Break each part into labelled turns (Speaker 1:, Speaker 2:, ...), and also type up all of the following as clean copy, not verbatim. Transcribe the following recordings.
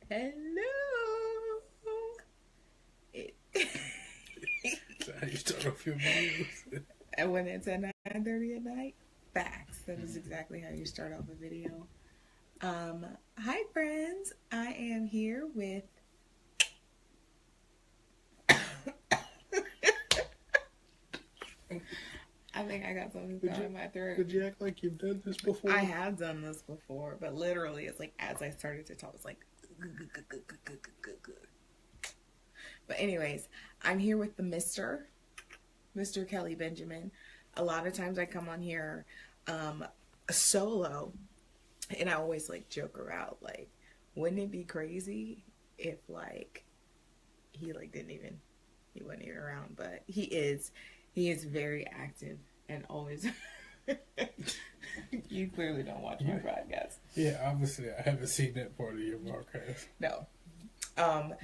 Speaker 1: Hello. It,
Speaker 2: Is that how you start off your videos?
Speaker 1: and when it's at 9:30 at night, facts. That is exactly how you start off a video. Hi friends. I am here with. I think I got something stuck in my throat.
Speaker 2: Could you act like you've done this before?
Speaker 1: I have done this before, but literally, it's like as I started to talk, it's like. But anyways, I'm here with the Mr. Kelly Benjamin. A lot of times I come on here solo, and I always like joke around like, wouldn't it be crazy if like he like didn't even he wasn't even around, but he is very active and always. You clearly don't watch my podcast.
Speaker 2: Yeah, obviously I haven't seen that part of your podcast.
Speaker 1: No.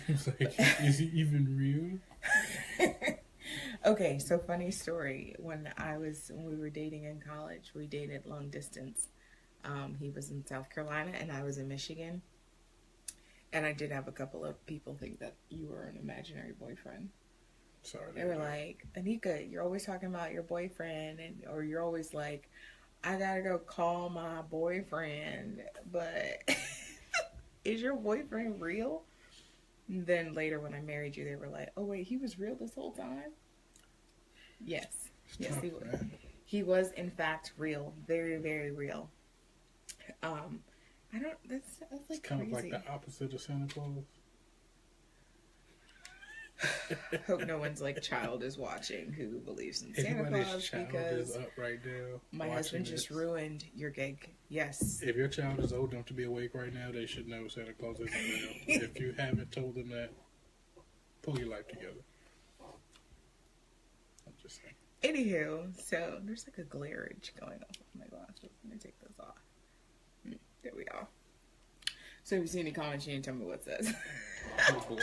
Speaker 2: It's like, is he even real?
Speaker 1: Okay, so funny story. When we were dating in college, we dated long distance. He was in South Carolina and I was in Michigan. And I did have a couple of people think that you were an imaginary boyfriend.
Speaker 2: Sorry.
Speaker 1: They were like, Anika, you're always talking about your boyfriend, or you're always like, I gotta go call my boyfriend, but is your boyfriend real? And then later when I married you, they were like, oh wait, he was real this whole time? Yes. Yes, he was. He was in fact real. Very, very real. I don't, that's like
Speaker 2: it's kind
Speaker 1: crazy.
Speaker 2: of like the opposite of Santa Claus.
Speaker 1: Hope no one's like child is watching who believes in Santa
Speaker 2: Everybody's
Speaker 1: Claus,
Speaker 2: child
Speaker 1: because
Speaker 2: is up right now.
Speaker 1: my husband just ruined your gig. Yes.
Speaker 2: If your child is old enough to be awake right now, they should know Santa Claus isn't real. If you haven't told them that, pull your life together. I'm just saying.
Speaker 1: Anywho, so there's like a glareage going off of my glasses. Let me take this off. There we are. So if you see any comments, you can tell me what it says.
Speaker 2: Oh boy.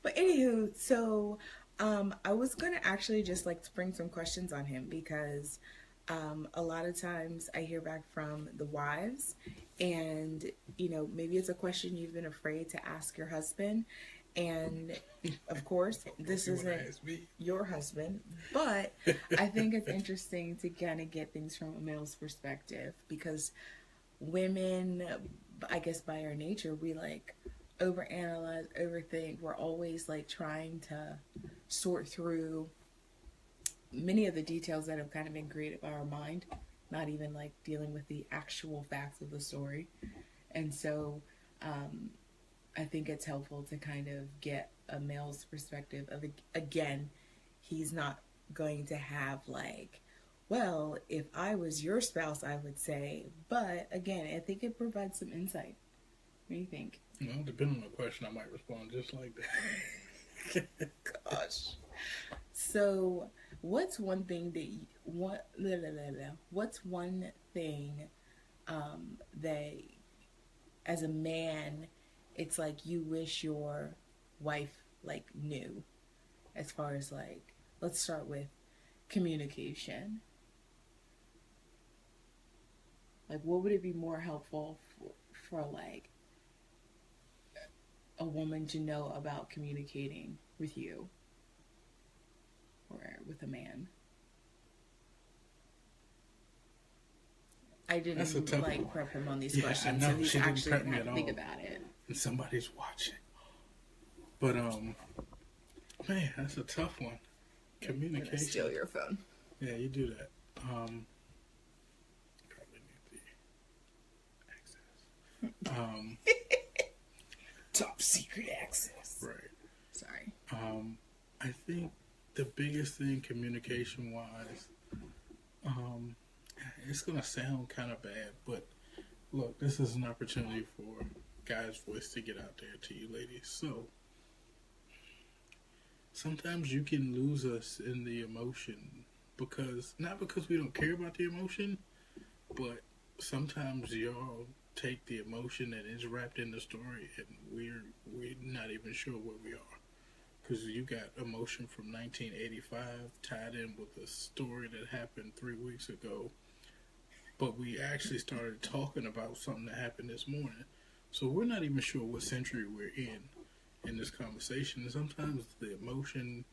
Speaker 1: But anywho, so I was gonna actually just like spring some questions on him because a lot of times I hear back from the wives, and you know, maybe it's a question you've been afraid to ask your husband, and of course this isn't your husband, but I think it's interesting to kind of get things from a male's perspective, because women, I guess by our nature, we like overanalyze, overthink. We're always like trying to sort through many of the details that have kind of been created by our mind, not even like dealing with the actual facts of the story. And so I think it's helpful to kind of get a male's perspective of, again, he's not going to have like, well, if I was your spouse, I would say, but again, I think it provides some insight. What do you think?
Speaker 2: Well, depending on the question, I might respond just like that.
Speaker 1: Gosh. So, what's one thing that what's one thing that as a man, it's like you wish your wife like knew, as far as like, let's start with communication. Like, what would it be more helpful for like a woman to know about communicating with you or with a man? I didn't like prep him on these questions, so he's actually gonna have to think about it.
Speaker 2: And somebody's watching. But man, that's a tough one. Communication.
Speaker 1: I'm gonna steal your phone.
Speaker 2: Yeah, you do that. Probably need the access.
Speaker 1: Top secret access.
Speaker 2: Right.
Speaker 1: Sorry.
Speaker 2: I think the biggest thing communication wise, it's gonna sound kind of bad, but look, this is an opportunity for guys' voice to get out there to you ladies. So sometimes you can lose us in the emotion, because not because we don't care about the emotion, but sometimes y'all take the emotion that is wrapped in the story and we're not even sure where we are, because you got emotion from 1985 tied in with a story that happened 3 weeks ago, but we actually started talking about something that happened this morning. So we're not even sure what century we're in this conversation. And sometimes the emotion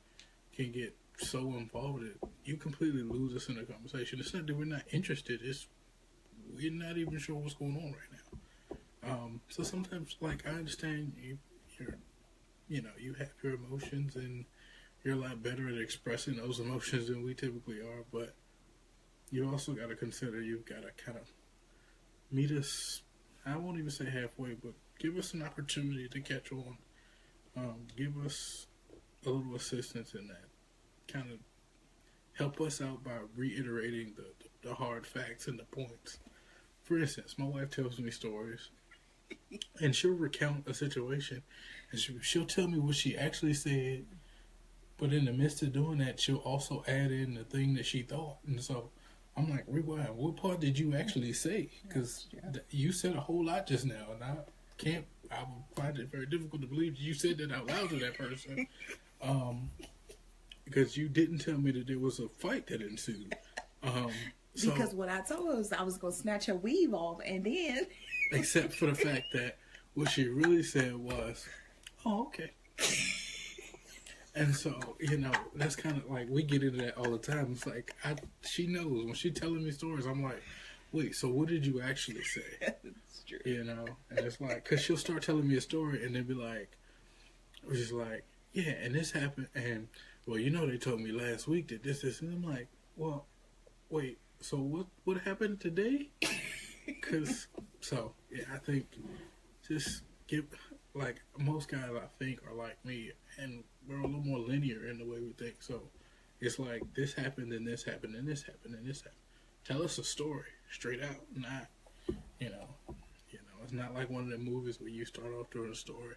Speaker 2: can get so involved that you completely lose us in the conversation. It's not that we're not interested, it's we're not even sure what's going on right now. So sometimes, like, I understand you're, you have your emotions and you're a lot better at expressing those emotions than we typically are, but you also got to consider you've got to kind of meet us. I won't even say halfway, but give us an opportunity to catch on. Give us a little assistance in that. Kind of help us out by reiterating the hard facts and the points. For instance, my wife tells me stories, and she'll recount a situation, and she'll tell me what she actually said, but in the midst of doing that, she'll also add in the thing that she thought. And so I'm like, rewind, what part did you actually say? Because you said a whole lot just now, and I would find it very difficult to believe you said that out loud to that person. Because you didn't tell me that there was a fight that ensued.
Speaker 1: Because what I told her was I was going to snatch her weave off, and then.
Speaker 2: Except for the fact that what she really said was, oh, okay. And so, that's kind of like, we get into that all the time. It's like, she knows. When she's telling me stories, I'm like, wait, so what did you actually say?
Speaker 1: That's true.
Speaker 2: And it's like, because she'll start telling me a story and then be like, just like, yeah, and this happened, and, well, they told me last week that this, and I'm like, well, wait, so what happened today? I think just give, like, most guys I think are like me, and we're a little more linear in the way we think. So it's like, this happened, and this happened, and this happened, and this happened. Tell us a story straight out, not, it's not like one of the movies where you start off doing a story,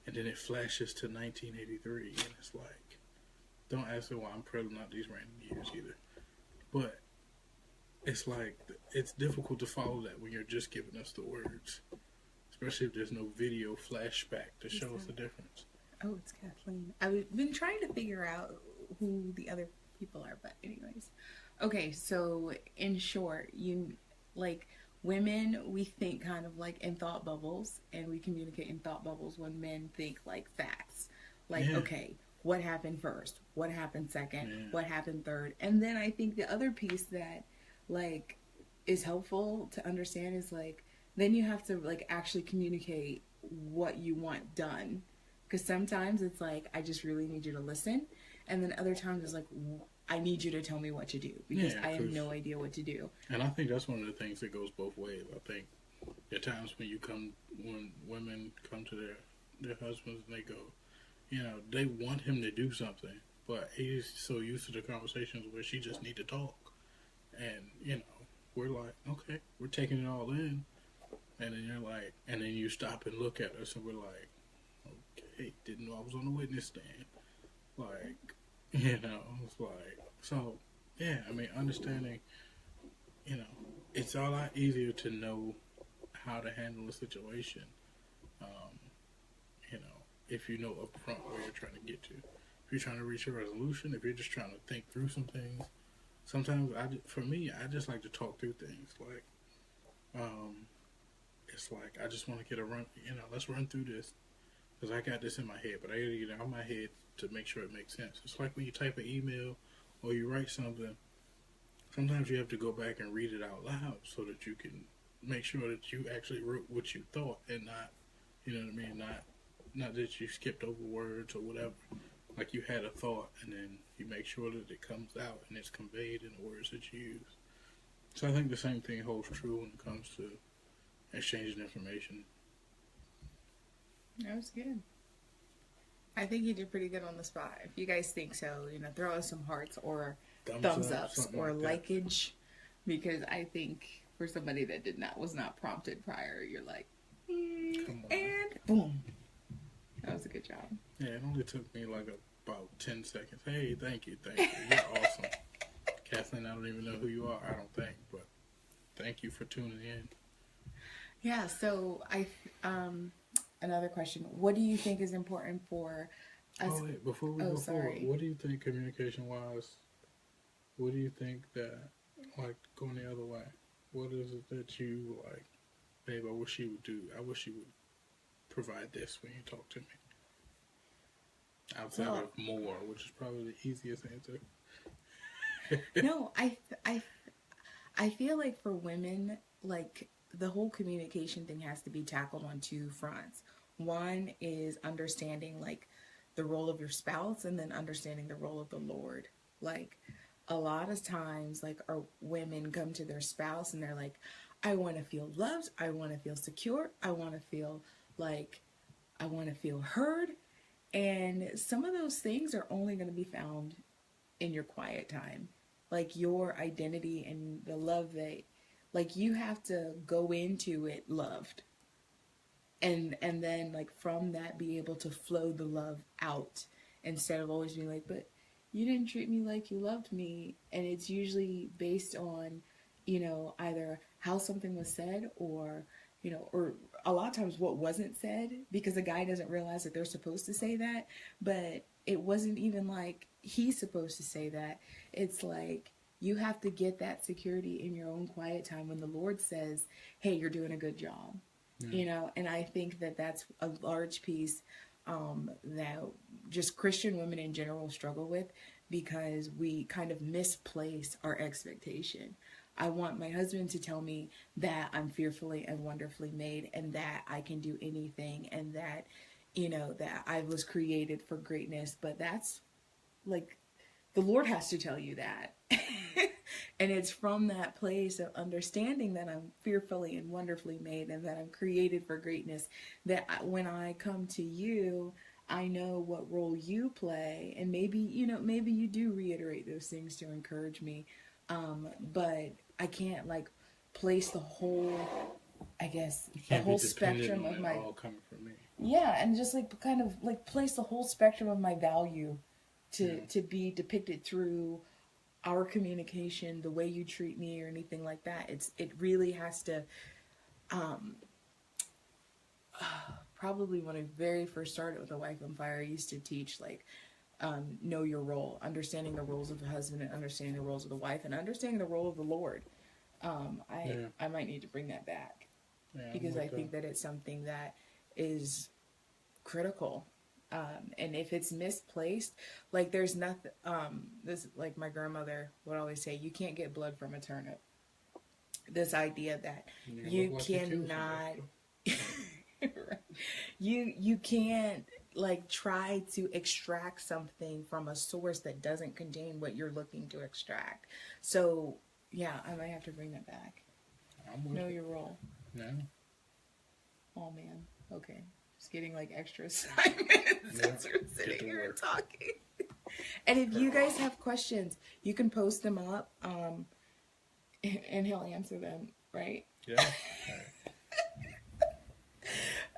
Speaker 2: and then it flashes to 1983, and it's like, don't ask me why I'm pulling out these random years either. But it's like, it's difficult to follow that when you're just giving us the words, especially if there's no video flashback to show us the difference.
Speaker 1: Oh, it's Kathleen. I've been trying to figure out who the other people are, but anyways. Okay, so in short, women, we think kind of like in thought bubbles, and we communicate in thought bubbles when men think like facts. Like, yeah. Okay, what happened first? What happened second? Yeah. What happened third? And then I think the other piece that, like, is helpful to understand is, like, then you have to, like, actually communicate what you want done. Because sometimes it's like, I just really need you to listen. And then other times it's like, I need you to tell me what to do. Because I have no idea what to do.
Speaker 2: And I think that's one of the things that goes both ways. I think there are times when women come to their husbands and they go, they want him to do something. But he's so used to the conversations where she just need to talk. And, we're like, okay, we're taking it all in. And then you're like, and then you stop and look at us and we're like, okay, didn't know I was on the witness stand. Like, it's like, so, yeah, I mean, understanding, it's a lot easier to know how to handle a situation, if you know up front where you're trying to get to. If you're trying to reach a resolution, if you're just trying to think through some things, sometimes, for me, I just like to talk through things. Like, it's like, I just want to get a run, let's run through this. Because I got this in my head, but I gotta get it out of my head to make sure it makes sense. It's like when you type an email or you write something, sometimes you have to go back and read it out loud so that you can make sure that you actually wrote what you thought and not, not that you skipped over words or whatever. Like, you had a thought, and then you make sure that it comes out and it's conveyed in the words that you use. So I think the same thing holds true when it comes to exchanging information.
Speaker 1: That was good. I think you did pretty good on the spot. If you guys think so, throw us some hearts or thumbs ups or like likeage, because I think for somebody that was not prompted prior, you're like, and boom. That was a good job.
Speaker 2: Yeah, it only took me like about 10 seconds. Hey, thank you. You're awesome. Kathleen, I don't even know who you are, I don't think, but thank you for tuning in.
Speaker 1: Yeah, so another question. What do you think is important for us?
Speaker 2: Oh, wait, before we go forward, what do you think communication-wise, what do you think that, like, going the other way, what is it that you, like, babe, I wish she would do, I wish she would provide this when you talk to me outside
Speaker 1: Well,
Speaker 2: of more, which is probably the easiest answer.
Speaker 1: no, I feel like for women, like the whole communication thing has to be tackled on two fronts. One is understanding like the role of your spouse and then understanding the role of the Lord. Like a lot of times like our women come to their spouse and they're like, I want to feel loved, I want to feel secure, I want to feel like I want to feel heard. And some of those things are only going to be found in your quiet time. Like your identity and the love that like you have to go into it loved. And then like from that be able to flow the love out instead of always being like, but you didn't treat me like you loved me. And it's usually based on, either how something was said or or a lot of times what wasn't said because a guy doesn't realize that they're supposed to say that, but it wasn't even like he's supposed to say that. It's like you have to get that security in your own quiet time when the Lord says, hey, you're doing a good job.
Speaker 2: Yeah.
Speaker 1: And I think that that's a large piece that just Christian women in general struggle with because we kind of misplace our expectation. I want my husband to tell me that I'm fearfully and wonderfully made and that I can do anything and that, that I was created for greatness. But that's like the Lord has to tell you that. And it's from that place of understanding that I'm fearfully and wonderfully made and that I'm created for greatness that when I come to you, I know what role you play. And maybe, maybe you do reiterate those things to encourage me. But I can't like place the whole, I guess,
Speaker 2: You
Speaker 1: the
Speaker 2: can't be
Speaker 1: whole
Speaker 2: dependent
Speaker 1: spectrum
Speaker 2: on
Speaker 1: of
Speaker 2: it
Speaker 1: my,
Speaker 2: all coming from me.
Speaker 1: yeah, and just like kind of like place the whole spectrum of my value
Speaker 2: Yeah.
Speaker 1: to be depicted through our communication, the way you treat me or anything like that. It really has to um probably when I very first started with A Wife on Fire, I used to teach like know your role, understanding the roles of the husband and understanding the roles of the wife and understanding the role of the Lord.
Speaker 2: Yeah.
Speaker 1: I might need to bring that back
Speaker 2: Yeah. I'm
Speaker 1: because I
Speaker 2: with
Speaker 1: think that it's something that is critical. And if it's misplaced, like there's nothing, this, like my grandmother would always say, you can't get blood from a turnip. This idea that
Speaker 2: You look
Speaker 1: you
Speaker 2: like you killed
Speaker 1: cannot,
Speaker 2: somebody.
Speaker 1: you can't like try to extract something from a source that doesn't contain what you're looking to extract. So yeah, I might have to bring that back.
Speaker 2: I'm with
Speaker 1: Know
Speaker 2: it.
Speaker 1: your role.
Speaker 2: Yeah.
Speaker 1: Oh man. Okay. Just getting like extra assignments
Speaker 2: Yeah.
Speaker 1: as we're
Speaker 2: Get
Speaker 1: sitting
Speaker 2: to
Speaker 1: here and
Speaker 2: work.
Speaker 1: talking. And if you guys have questions, you can post them up, and he'll answer them, right?
Speaker 2: Yeah.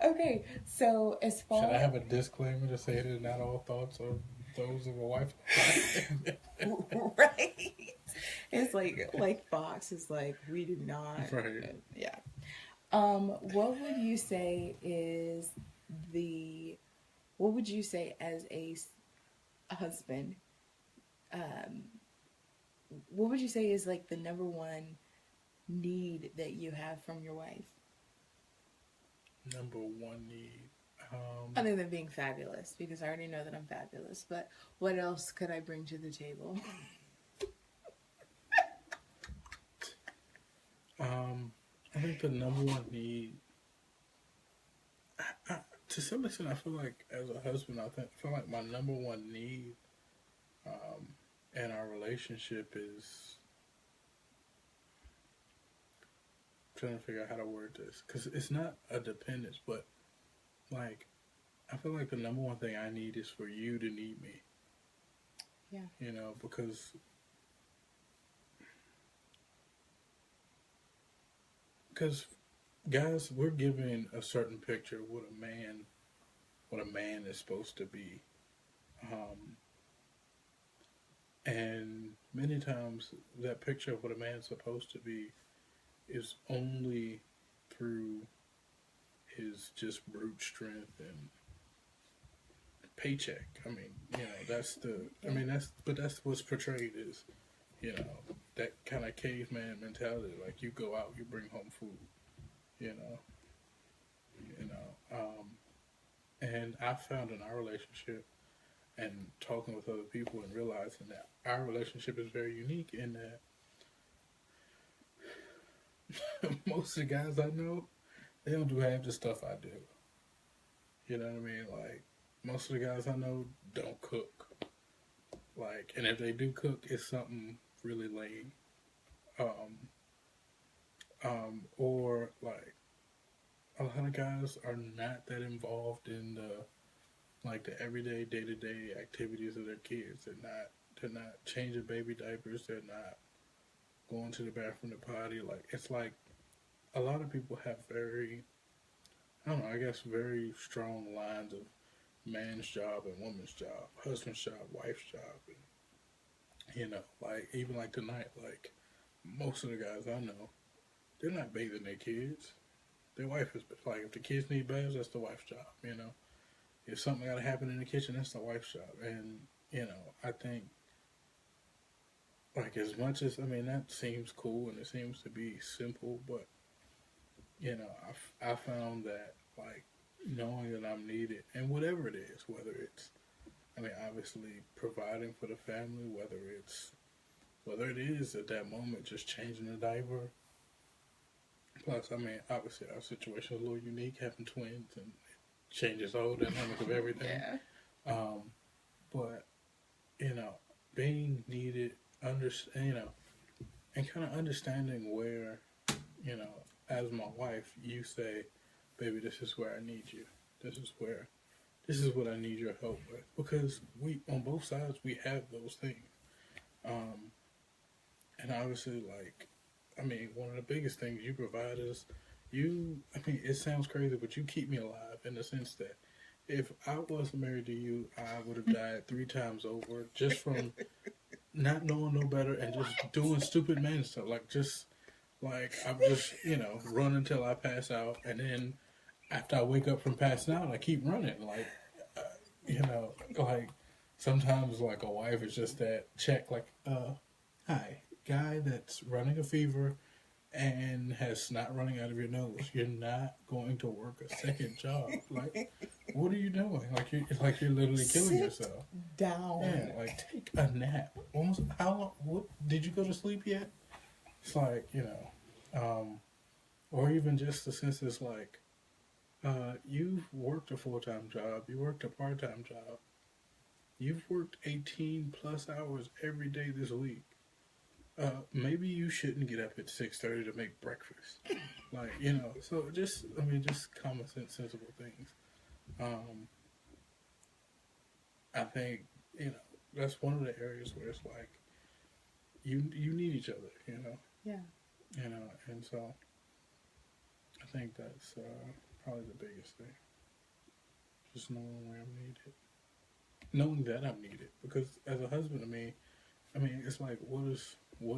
Speaker 1: Okay, so as
Speaker 2: Should I
Speaker 1: far
Speaker 2: have a disclaimer to say that not all thoughts are those of a wife?
Speaker 1: right, it's like Fox is like we do not,
Speaker 2: Right.
Speaker 1: yeah. What would you say is the what would you say as a husband? Um, what would you say is like the number one need that you have from your wife?
Speaker 2: Number one need.
Speaker 1: Other than being fabulous, because I already know that I'm fabulous, but what else could I bring to the table?
Speaker 2: I think the number one need, to some extent, I feel like as a husband, I feel like my number one need in our relationship is trying to figure out how to word this because it's not a dependence, but like I feel like the number one thing I need is for you to need me.
Speaker 1: Yeah.
Speaker 2: You know, because guys, we're given a certain picture of what a man is supposed to be, um, and many times that picture of what a man's supposed to be is only through his just brute strength and paycheck. I mean, that's the. I mean, that's what's portrayed as, that kind of caveman mentality. Like you go out, you bring home food. You know, And I found in our relationship and talking with other people and realizing that our relationship is very unique in that most of the guys I know, they don't do half the stuff I do. You know what I mean? Like, most of the guys I know don't cook. Like, and if they do cook, it's something really lame. Um, or like a lot of guys are not that involved in the everyday day to day activities of their kids. They're not changing baby diapers. They're not going to the bathroom to potty. Like it's like a lot of people have very I don't know, I guess very strong lines of man's job and woman's job, husband's job, wife's job, and like even like tonight, like most of the guys I know, they're not bathing their kids. Their wife is like if the kids need baths, that's the wife's job. If something got to happen in the kitchen, that's the wife's job. And I think like as much as I mean that seems cool and it seems to be simple, but I found that like knowing that I'm needed and whatever it is, whether it's I mean obviously providing for the family, whether it is at that moment just changing the diaper. Plus, I mean, obviously our situation is a little unique, having twins and it changes the whole dynamic of everything.
Speaker 1: Yeah.
Speaker 2: Um, but you know, being needed, and kind of understanding where, you know, as my wife, you say, "Baby, this is where I need you. This is where, this is what I need your help with." Because we, on both sides, we have those things. Um, and obviously, like, I mean, one of the biggest things you provide is you. I mean, it sounds crazy, but you keep me alive in the sense that if I wasn't married to you, I would have died 3 times over just from not knowing no better and just doing stupid man stuff. Like I'm just run until I pass out, and then after I wake up from passing out, I keep running. Like uh, like sometimes like a wife is just that check. Like hi, guy that's running a fever and has snot running out of your nose. You're not going to work a second job. Like, what are you doing? Like you're literally killing
Speaker 1: Sit
Speaker 2: yourself.
Speaker 1: down.
Speaker 2: Yeah, like take a nap. Almost how long? What did you go to sleep yet? It's like or even just the sense it's like, you've worked a full time job. You worked a part time job. You've worked 18 plus hours every day this week. Maybe you shouldn't get up at 6:30 to make breakfast. Like so just I mean just common sense, sensible things. Um, I think that's one of the areas where it's like you need each other.
Speaker 1: Yeah.
Speaker 2: And so I think that's probably the biggest thing. Just knowing where I'm needed, knowing that I'm needed. Because as a husband, I mean, it's like what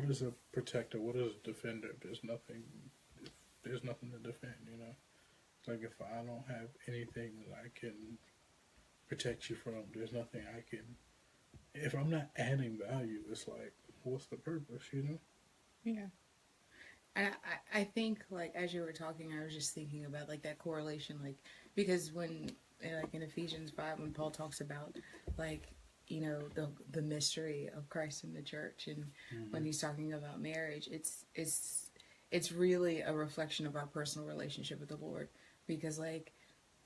Speaker 2: is a protector? What is a defender? There's nothing to defend. It's like if I don't have anything that I can protect you from, there's nothing I can. If I'm not adding value, it's like what's the purpose?
Speaker 1: Yeah. And I think like as you were talking, I was just thinking about like that correlation, like because when like in Ephesians 5, when Paul talks about like the mystery of Christ in the church, and when
Speaker 2: Mm-hmm.
Speaker 1: he's talking about marriage, it's really a reflection of our personal relationship with the Lord, because like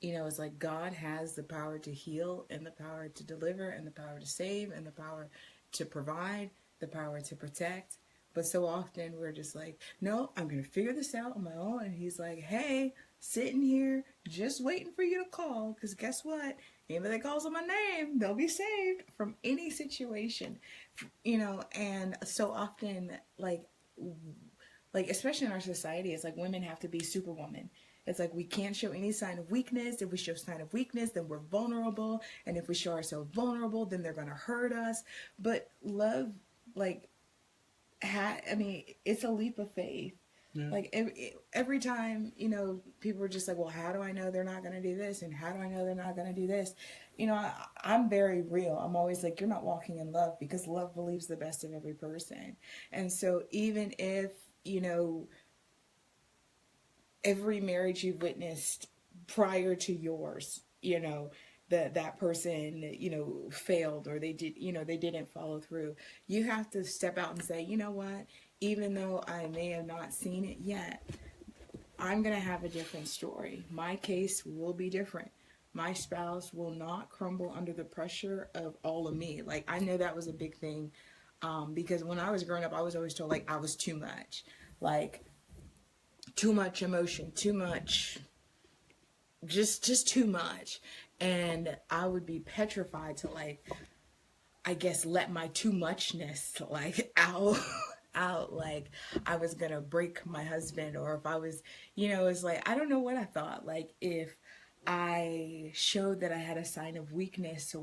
Speaker 1: it's like God has the power to heal and the power to deliver and the power to save and the power to provide, the power to protect. But so often we're just like, no, I'm going to figure this out on my own. And he's like, hey, sitting here just waiting for you to call. Because guess what? Anybody that calls on my name, they'll be saved from any situation. And so often, like especially in our society, it's like women have to be superwoman. It's like we can't show any sign of weakness. If we show sign of weakness, then we're vulnerable. And if we show ourselves vulnerable, then they're going to hurt us. But love, like, it's a leap of faith.
Speaker 2: Yeah.
Speaker 1: Like every time, people are just like, well, how do I know they're not going to do this? And how do I know they're not going to do this? I'm very real. I'm always like, you're not walking in love, because love believes the best of every person. And so even if, every marriage you've witnessed prior to yours you know, that person, you know, failed, or they did, you know, they didn't follow through. You have to step out and say, you know what, even though I may have not seen it yet, I'm going to have a different story. My case will be different. My spouse will not crumble under the pressure of all of me. Like, I know that was a big thing, because when I was growing up, I was always told, like, I was too much. Like, too much emotion, too much, just too much. And I would be petrified to, like, I guess, let my too muchness, like, out. Out, like I was gonna break my husband, or if I was, you know, it's like I don't know what I thought, like if I showed that I had a sign of weakness,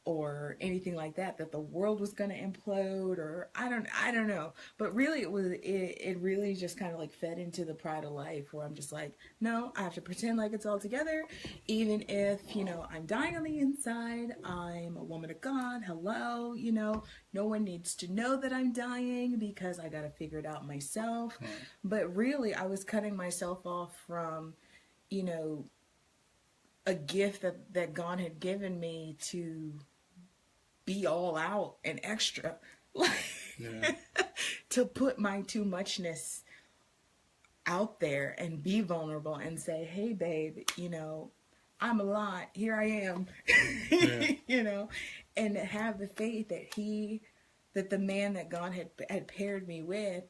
Speaker 1: or anything like that, that the world was gonna implode, or I don't know. But really, it really just kind of like fed into the pride of life, where I'm just like, no, I have to pretend like it's all together, even if, you know, I'm dying on the inside. I'm a woman of God. Hello, you know, no one needs to know that I'm dying, because I got to figure it out myself.
Speaker 2: Right.
Speaker 1: But really, I was cutting myself off from, you know, a gift that God had given me to be all out and extra. Like,
Speaker 2: Yeah.
Speaker 1: to put my too muchness out there and be vulnerable and say, hey, babe, you know, I'm a lot. Here I am.
Speaker 2: Yeah.
Speaker 1: You know, and have the faith that the man that God had paired me with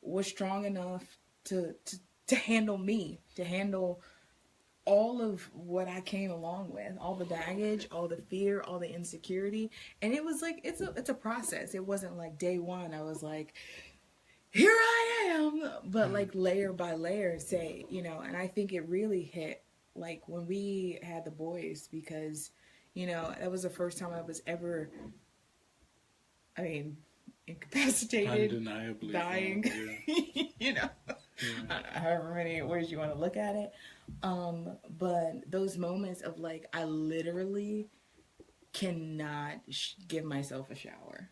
Speaker 1: was strong enough to handle me, to handle all of what I came along with, all the baggage, all the fear, all the insecurity. And it was like, it's a process. It wasn't like day one I was like, here I am, but
Speaker 2: Mm.
Speaker 1: like layer by layer, say, you know. And I think it really hit like when we had the boys, because, you know, that was the first time I was ever, I mean, incapacitated,
Speaker 2: Undeniably
Speaker 1: dying,
Speaker 2: vulnerable.
Speaker 1: you know,
Speaker 2: Yeah.
Speaker 1: however many ways you want to look at it. But those moments of like, I literally cannot give myself a shower.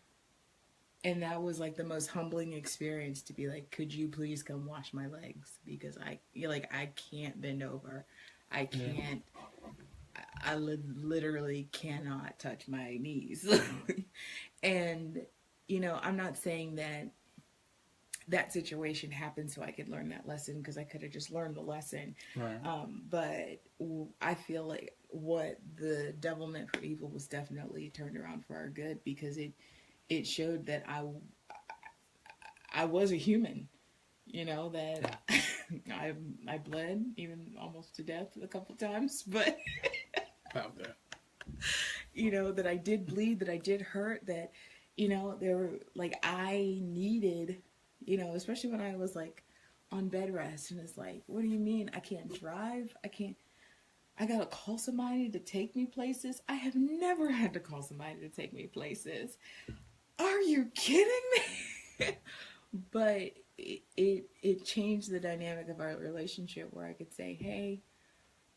Speaker 1: And that was like the most humbling experience, to be like, could you please come wash my legs, because I can't bend over. I
Speaker 2: Yeah.
Speaker 1: can't, literally cannot touch my knees. And, you know, I'm not saying that that situation happened so I could learn that lesson, because I could have just learned the lesson.
Speaker 2: Right.
Speaker 1: But I feel like what the devil meant for evil was definitely turned around for our good, because it showed that I was a human, you know, that I bled even almost to death a couple times, but
Speaker 2: About that.
Speaker 1: you know, that I did bleed, that I did hurt, that, you know, there were like, I needed, you know, especially when I was like on bed rest, and it's like, what do you mean I can't drive? I gotta call somebody to take me places. I have never had to call somebody to take me places. Are you kidding me? But it changed the dynamic of our relationship, where I could say, hey,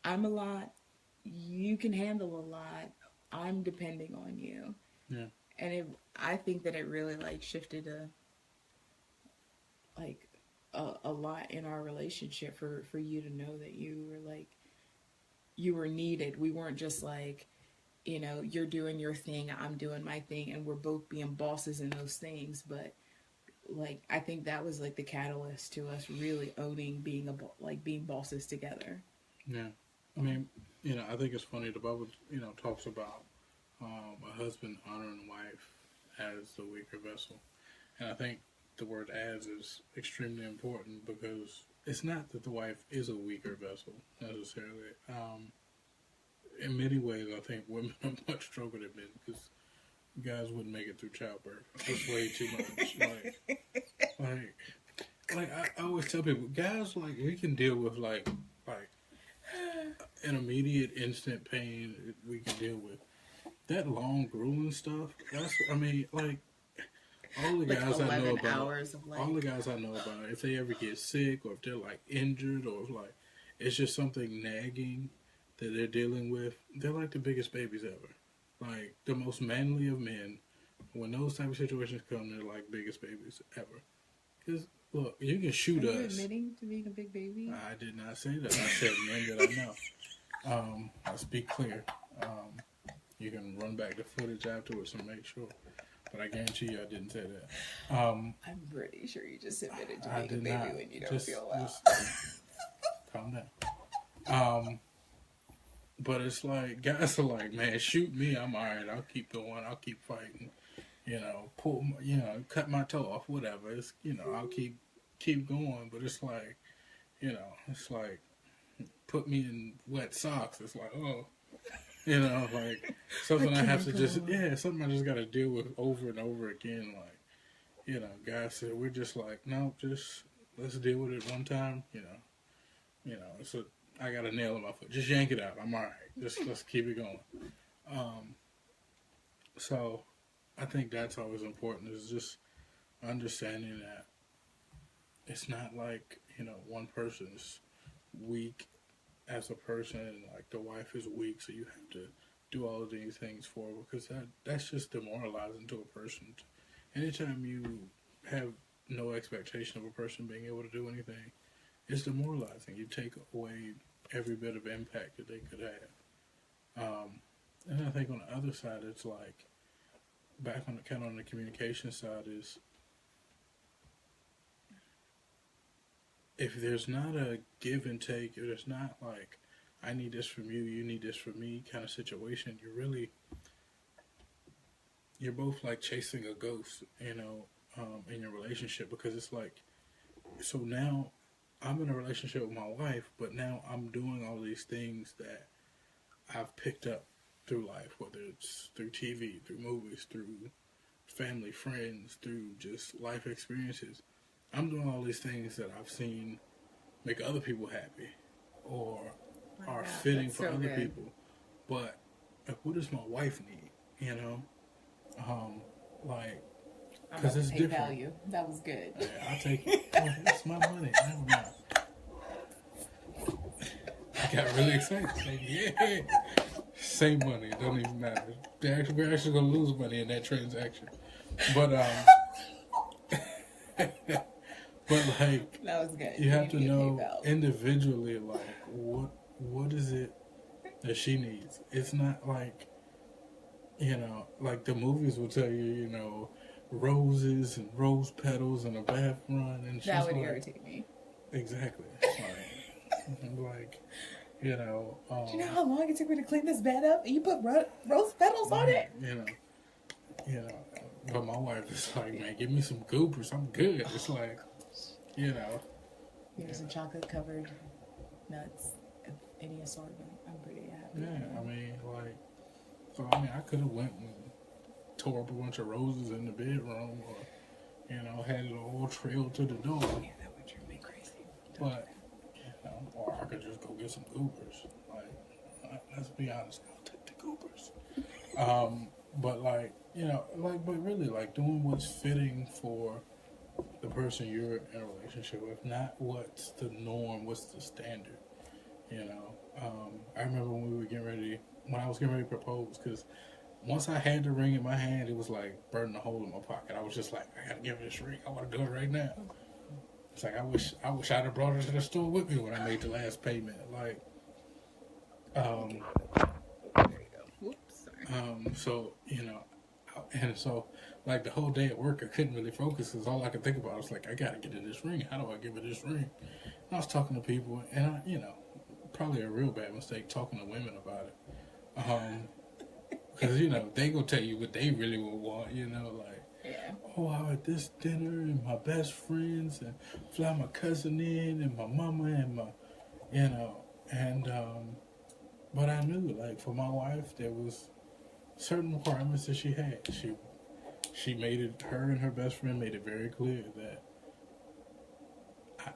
Speaker 1: I'm a lot. You can handle a lot. I'm depending on you.
Speaker 2: Yeah.
Speaker 1: And I think that it really like shifted like a lot in our relationship, for you to know that you were needed. We weren't just like, you know, you're doing your thing, I'm doing my thing, and we're both being bosses in those things. But like, I think that was like the catalyst to us really owning being like being bosses together.
Speaker 2: Yeah. I mean, you know, I think it's funny. The Bible, you know, talks about a husband honoring a wife as the weaker vessel, and I think the word "as" is extremely important, because it's not that the wife is a weaker vessel necessarily. In many ways, I think women are much stronger than men, because guys wouldn't make it through childbirth. That's way too much. Like, I always tell people, guys, like, we can deal with like an immediate instant pain. We can deal with that long grueling stuff. That's, I mean, like, all the
Speaker 1: Like
Speaker 2: guys I know
Speaker 1: 11
Speaker 2: about,
Speaker 1: hours of
Speaker 2: all the
Speaker 1: like,
Speaker 2: guys I know about, if they ever get sick, or if they're like injured, or if like it's just something nagging that they're dealing with, they're like the biggest babies ever. Like the most manly of men. When those type of situations come, they're like biggest babies ever. Because look, you can
Speaker 1: are
Speaker 2: shoot
Speaker 1: you
Speaker 2: us.
Speaker 1: admitting to being a big baby?
Speaker 2: I did not say that. I said men that I know. Let's be clear. Um, you can run back the footage afterwards and make sure. But I guarantee you, I didn't say that.
Speaker 1: I'm pretty sure you just admitted to
Speaker 2: I
Speaker 1: being a
Speaker 2: did
Speaker 1: baby
Speaker 2: not.
Speaker 1: when you don't
Speaker 2: Just,
Speaker 1: feel well.
Speaker 2: just calm down. Um, but it's like guys are like, man, shoot me. I'm all right. I'll keep going. I'll keep fighting. Cut my toe off. Whatever. It's I'll keep going. But it's like, it's like put me in wet socks. It's like, oh, like
Speaker 1: I
Speaker 2: something I have
Speaker 1: can't
Speaker 2: to
Speaker 1: go
Speaker 2: just,
Speaker 1: on.
Speaker 2: yeah, something I just got to deal with over and over again. Like, guys said, we're just like, no, just let's deal with it one time. It's a, I got a nail in my foot. Just yank it out. I'm all right. Just let's keep it going. Um, so I think that's always important is just understanding that it's not like, one person's weak as a person and like the wife is weak, so you have to do all of these things for her because that's just demoralizing to a person. Anytime you have no expectation of a person being able to do anything, it's demoralizing. You take away every bit of impact that they could have. And I think on the other side, it's like back on the kind of on the communication side is if there's not a give and take, if there's not like I need this from you, you need this from me kind of situation, you're both like chasing a ghost, in your relationship because it's like so now I'm in a relationship with my wife, but now I'm doing all these things that I've picked up through life, whether it's through TV, through movies, through family, friends, through just life experiences. I'm doing all these things that I've seen make other people happy or
Speaker 1: My
Speaker 2: are
Speaker 1: God,
Speaker 2: fitting
Speaker 1: that's
Speaker 2: for
Speaker 1: so
Speaker 2: other
Speaker 1: good.
Speaker 2: people. But like, what does my wife need? Um, like,
Speaker 1: I'm
Speaker 2: because
Speaker 1: about to
Speaker 2: it's
Speaker 1: pay
Speaker 2: different.
Speaker 1: value. That was good.
Speaker 2: I'll take it. Go ahead, it's my money. Never mind. I got really excited. Like, yeah. Same money. It don't even matter. We're actually going to lose money in that transaction. But, but like,
Speaker 1: That was good.
Speaker 2: you
Speaker 1: You
Speaker 2: have
Speaker 1: need to
Speaker 2: to
Speaker 1: get
Speaker 2: know
Speaker 1: PayPal.
Speaker 2: individually, like, what is it that she needs? It's not like, like the movies will tell you, roses and rose petals and a bath run. And
Speaker 1: That
Speaker 2: she's
Speaker 1: would
Speaker 2: like,
Speaker 1: irritate me.
Speaker 2: exactly. Like, you know,
Speaker 1: Do you know
Speaker 2: um,
Speaker 1: how long it took me to clean this bed up? And you put rose petals on
Speaker 2: right,
Speaker 1: it?
Speaker 2: you know. But my wife is like, man, give me some goobers. I'm good. It's like, you know,
Speaker 1: Give me
Speaker 2: yeah,
Speaker 1: some chocolate covered nuts of any assortment. I'm pretty happy.
Speaker 2: yeah. I mean, like, so I mean, I could have went and tore up a bunch of roses in the bedroom, or had it all trailed to the door.
Speaker 1: Yeah, that would drive me crazy. Don't do
Speaker 2: But or I could just go get some goobers. Like, let's be honest, I'll take the goobers. But like, but really, like doing what's fitting for the person you're in a relationship with, not what's the norm, what's the standard. I remember when I was getting ready to propose, because once I had the ring in my hand, it was like burning a hole in my pocket. I was just like, I gotta give her this ring. I want to do it right now. It's like I wish I'd have brought her to the store with me when I made the last payment. Like,
Speaker 1: that.
Speaker 2: um,
Speaker 1: There you go. Whoops, sorry.
Speaker 2: so and so like the whole day at work, I couldn't really focus because all I could think about was like, I gotta get her this ring. How do I give her this ring? And I was talking to people, and probably a real bad mistake talking to women about it. Because they gonna tell you what they really would want. Like,
Speaker 1: Yeah.
Speaker 2: oh, I at this dinner and my best friends and fly my cousin in and my mama and my, and but I knew like for my wife there was certain requirements that she had. She made it. Her and her best friend made it very clear that I,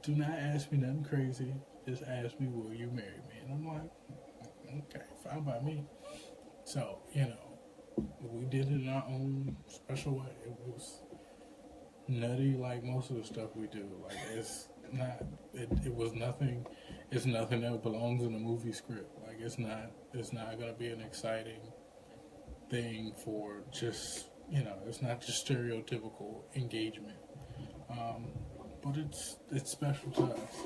Speaker 2: do not ask me nothing crazy. Just ask me, will you marry me? And I'm like, okay, fine by me. So we did it in our own special way. It was nutty like most of the stuff we do. Like it's not. It was nothing. It's nothing that belongs in a movie script. Like it's not. It's not gonna be an exciting thing for just it's not just stereotypical engagement, but it's special to us,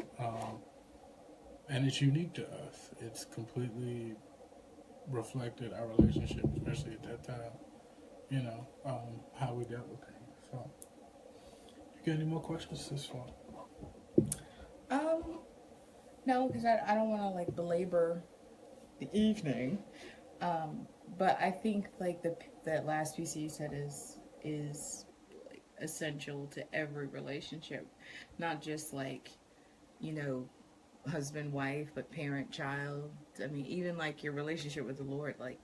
Speaker 2: and it's unique to us. It's completely reflected our relationship, especially at that time. How we dealt with things. So, you got any more questions this one?
Speaker 1: Um, no, because I don't want to like belabor the evening. Um, but I think like the that last piece you said is like essential to every relationship, not just like you know husband wife, but parent child. I mean, even like your relationship with the Lord, like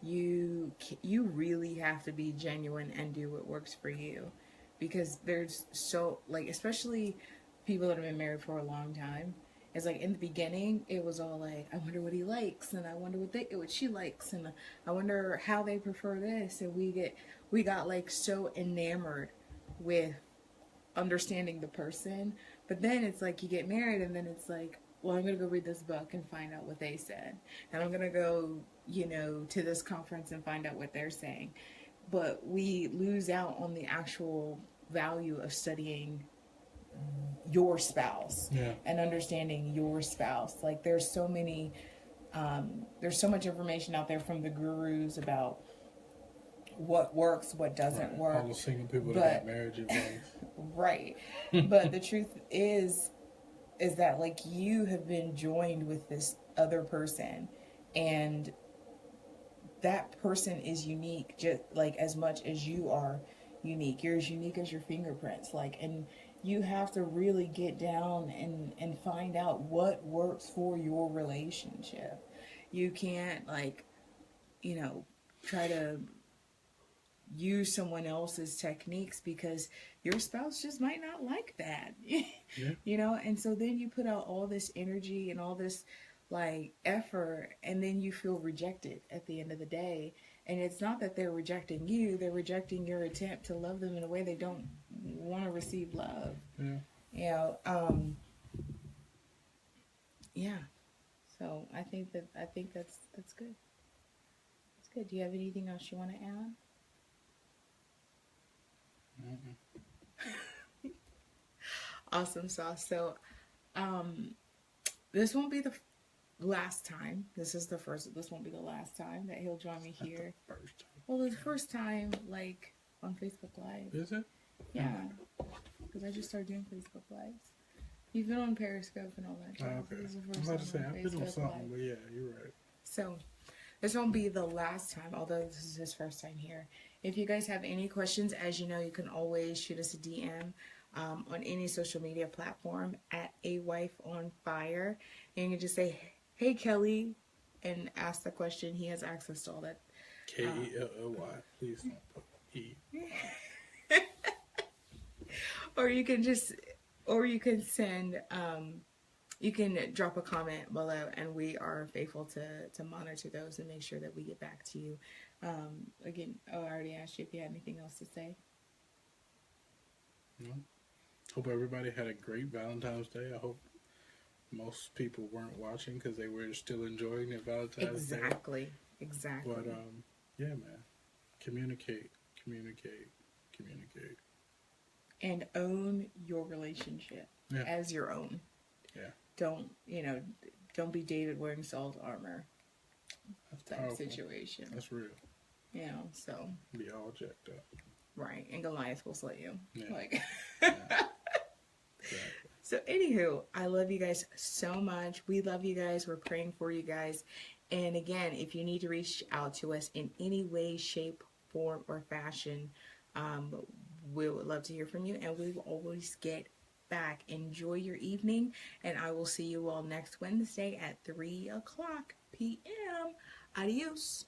Speaker 1: you really have to be genuine and do what works for you, because there's so like especially people that have been married for a long time. It's like in the beginning, it was all like, I wonder what he likes, and I wonder what she likes, and I wonder how they prefer this, and we got like so enamored with understanding the person. But then it's like you get married, and then it's like, well, I'm gonna go read this book and find out what they said, and I'm gonna go, to this conference and find out what they're saying. But we lose out on the actual value of studying your spouse
Speaker 2: Yeah.
Speaker 1: and understanding your spouse. Like there's so much information out there from the gurus about what works, what doesn't
Speaker 2: Right.
Speaker 1: work.
Speaker 2: All the single people that got marriage advice.
Speaker 1: Right. But the truth is that like you have been joined with this other person, and that person is unique just like as much as you are unique. You're as unique as your fingerprints. Like, and you have to really get down and find out what works for your relationship. You can't like, you know, try to use someone else's techniques because your spouse just might not like that.
Speaker 2: Yeah.
Speaker 1: And so then you put out all this energy and all this like effort, and then you feel rejected at the end of the day. And it's not that they're rejecting you, they're rejecting your attempt to love them in a way they don't want to receive love.
Speaker 2: Yeah.
Speaker 1: you know um yeah, so I think that's good. That's good. Do you have anything else you want to add?
Speaker 2: Mm-mm.
Speaker 1: Awesome sauce. So um this won't be the last time. This won't be the last time that he'll join me
Speaker 2: Not the
Speaker 1: here.
Speaker 2: first time.
Speaker 1: Well, the first time like on Facebook Live.
Speaker 2: Is it?
Speaker 1: Yeah, because I just started doing Facebook Lives. You've been on Periscope and all that
Speaker 2: Oh,
Speaker 1: jazz.
Speaker 2: okay.
Speaker 1: This is the
Speaker 2: I'm
Speaker 1: first
Speaker 2: about
Speaker 1: time
Speaker 2: to say
Speaker 1: on
Speaker 2: I've been on
Speaker 1: Facebook
Speaker 2: something,
Speaker 1: Live.
Speaker 2: but yeah, you're right.
Speaker 1: So this won't be the last time, although this is his first time here. If you guys have any questions, as you know, you can always shoot us a DM on any social media platform at A Wife on Fire. And you can just say, hey, Kelly, and ask the question. He has access to all that.
Speaker 2: Kelly. Please don't put E.
Speaker 1: Or you can just, or you can send, you can drop a comment below, and we are faithful to monitor those and make sure that we get back to you. Again, I already asked you if you had anything else to say.
Speaker 2: No. Hope everybody had a great Valentine's Day. I hope most people weren't watching because they were still enjoying their Valentine's Day.
Speaker 1: Exactly.
Speaker 2: But yeah, man, communicate, communicate, communicate,
Speaker 1: and own your relationship as your own.
Speaker 2: Yeah.
Speaker 1: Don't be David wearing Saul's armor.
Speaker 2: That's
Speaker 1: type
Speaker 2: powerful.
Speaker 1: Situation.
Speaker 2: That's real.
Speaker 1: So
Speaker 2: be all jacked up.
Speaker 1: Right, and Goliath will slay you.
Speaker 2: Yeah.
Speaker 1: Like.
Speaker 2: Yeah. Exactly.
Speaker 1: So, anywho, I love you guys so much. We love you guys. We're praying for you guys. And again, if you need to reach out to us in any way, shape, form, or fashion, we would love to hear from you. And we will always get back. Enjoy your evening. And I will see you all next Wednesday at 3 o'clock p.m. Adios.